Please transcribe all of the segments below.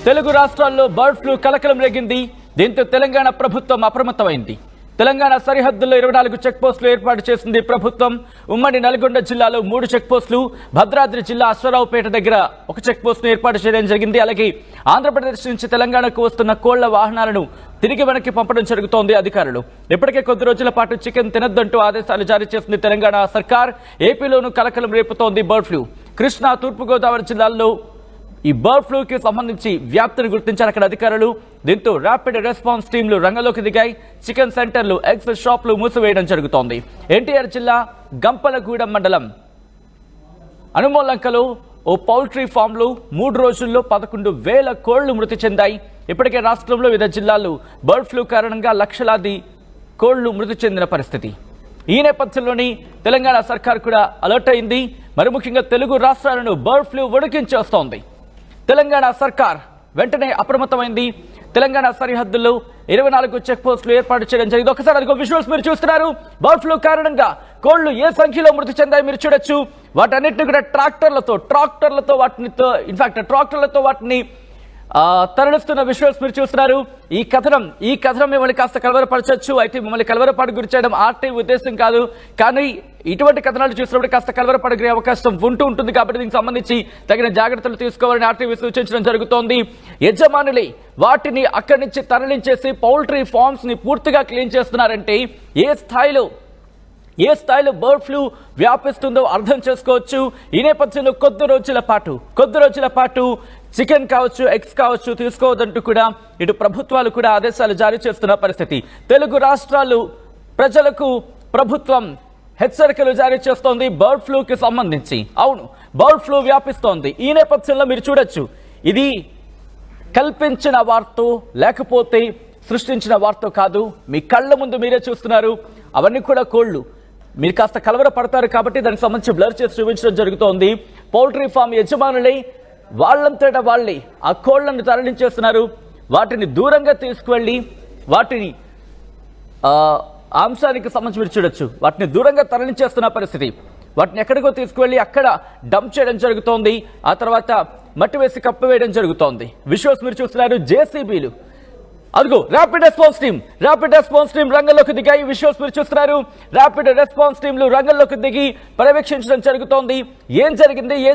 తెలుగు రాష్ట్రాల్లో bird flu కలకలం రేగింది. దీంతో తెలంగాణ ప్రభుత్వం అప్రమత్తమైంది. తెలంగాణ సరిహద్దుల్లో 24 చెక్ పోస్టులు ఏర్పాటు చేసింది ప్రభుత్వం. ఉమ్మడి నల్గొండ జిల్లాలో 3 చెక్ పోస్టులు, భద్రాద్రి జిల్లా అశ్వరావుపేట దగ్గర ఒక చెక్ పోస్టును ఏర్పాటు చేయడం జరిగింది. అలాగే ఆంధ్రప్రదేశ్ నుంచి తెలంగాణకు వస్తున్న కోళ్ల వాహనాలను తిరిగి వెనక్కి పంపడం జరుగుతోంది. అధికారులు ఇప్పటికే కొద్ది రోజుల పాటు చికెన్ తినొద్దంటూ ఆదేశాలు జారీ చేసింది తెలంగాణ సర్కార్. ఏపీలోనూ కలకలం రేపుతోంది బర్డ్ ఫ్లూ. కృష్ణా, తూర్పుగోదావరి జిల్లాల్లో ఈ బర్డ్ ఫ్లూకి సంబంధించి వ్యాప్తిని గుర్తించారు అక్కడ అధికారులు. దీంతో ర్యాపిడ్ రెస్పాన్స్ టీంలు రంగంలోకి దిగాయి. చికెన్ సెంటర్లు, ఎగ్స్ షాపులు మూసివేయడం జరుగుతోంది. ఎన్టీఆర్ జిల్లా గంపలగూడెం మండలం అనుమోలంకలో ఓ పౌల్ట్రీ ఫామ్లో 3 రోజుల్లో 11,000 కోళ్లు మృతి చెందాయి. ఇప్పటికే రాష్ట్రంలో వివిధ జిల్లాల్లో బర్డ్ ఫ్లూ కారణంగా లక్షలాది కోళ్లు మృతి చెందిన పరిస్థితి. ఈ నేపథ్యంలోని తెలంగాణ సర్కార్ కూడా అలర్ట్ అయింది. మరి ముఖ్యంగా తెలుగు రాష్ట్రాలను బర్డ్ ఫ్లూ వణికించేస్తోంది. తెలంగాణ సర్కార్ వెంటనే అప్రమత్తమైంది. తెలంగాణ సరిహద్దుల్లో 24 చెక్ పోస్టులు ఏర్పాటు చేయడం జరిగింది. ఒకసారి అదిగో విజువల్స్ మీరు చూస్తున్నారు. బర్డ్ ఫ్లూ కారణంగా కోళ్లు ఏ సంఖ్యలో మృతి చెందాయి మీరు చూడొచ్చు. వాటన్నిటిని కూడా ట్రాక్టర్లతో వాటిని తరలిస్తున్న విజువల్స్ మీరు చూస్తున్నారు. ఈ కథనం మిమ్మల్ని కాస్త కలవరపరచొచ్చు. అయితే మిమ్మల్ని కలవరపాటు గురి చేయడం ఆర్టీ ఉద్దేశం కాదు. కానీ ఇటువంటి కథనాలు చూసినప్పుడు కాస్త కలవరపడే అవకాశం ఉంటుంది. కాబట్టి దీనికి సంబంధించి తగిన జాగ్రత్తలు తీసుకోవాలని ఆర్టీవీ సూచించడం జరుగుతోంది. యజమానులే వాటిని అక్కడి నుంచి తరలించేసి పౌల్ట్రీ ఫార్మ్స్ ని పూర్తిగా క్లీన్ చేస్తున్నారంటే ఏ స్థాయిలో బర్డ్ ఫ్లూ వ్యాపిస్తుందో అర్థం చేసుకోవచ్చు. ఈ నేపథ్యంలో కొద్ది రోజుల పాటు చికెన్ కావచ్చు, ఎగ్స్ కావచ్చు తీసుకోవద్దంటూ కూడా ఇటు ప్రభుత్వాలు కూడా ఆదేశాలు జారీ చేస్తున్న పరిస్థితి. తెలుగు రాష్ట్రాలు ప్రజలకు ప్రభుత్వం హెచ్చరికలు జారీ చేస్తోంది బర్డ్ ఫ్లూకి సంబంధించి. అవును, బర్డ్ ఫ్లూ వ్యాపిస్తోంది. ఈ నేపథ్యంలో మీరు చూడొచ్చు, ఇది కల్పించిన వార్తో లేకపోతే సృష్టించిన వార్తో కాదు. మీ కళ్ళ ముందు మీరే చూస్తున్నారు. అవన్నీ కూడా కోళ్లు. మీరు కాస్త కలవర పడతారు కాబట్టి దానికి సంబంధించి బ్లర్ చేసి చూపించడం జరుగుతోంది. పౌల్ట్రీ ఫామ్ యజమానులై వాళ్ళంతటా వాళ్ళే ఆ కోళ్లను తరలించేస్తున్నారు. వాటిని దూరంగా తీసుకువెళ్ళి వాటిని అంశానికి సంబంధించి మీరు చూడొచ్చు, వాటిని దూరంగా తరలించేస్తున్న పరిస్థితి. వాటిని ఎక్కడికో తీసుకువెళ్ళి అక్కడ డంప్ చేయడం జరుగుతోంది. ఆ తర్వాత మట్టి వేసి కప్పివేయడం జరుగుతోంది. విజువల్స్ మీరు చూస్తున్నారు. జేసీబీలు, అదిగో ర్యాపిడ్ రెస్పాన్స్ టీం రంగంలోకి దిగాయి. విజువల్స్ మీరు చూస్తున్నారు. ర్యాపిడ్ రెస్పాన్స్ టీంలు రంగంలోకి దిగి పర్యవేక్షించడం జరుగుతోంది. ఏం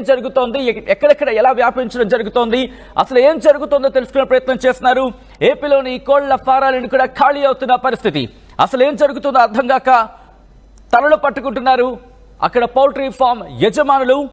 జరుగుతోంది, ఎక్కడెక్కడ ఎలా వ్యాపించడం జరుగుతోంది, అసలు ఏం జరుగుతోందో తెలుసుకునే ప్రయత్నం చేస్తున్నారు. ఏపీలోని కోళ్ల ఫారాలను కూడా ఖాళీ అవుతున్న పరిస్థితి. అసలు ఏం జరుగుతుందో అర్థం కాక తలలు పట్టుకుంటున్నారు అక్కడ పౌల్ట్రీ ఫామ్ యజమానులు.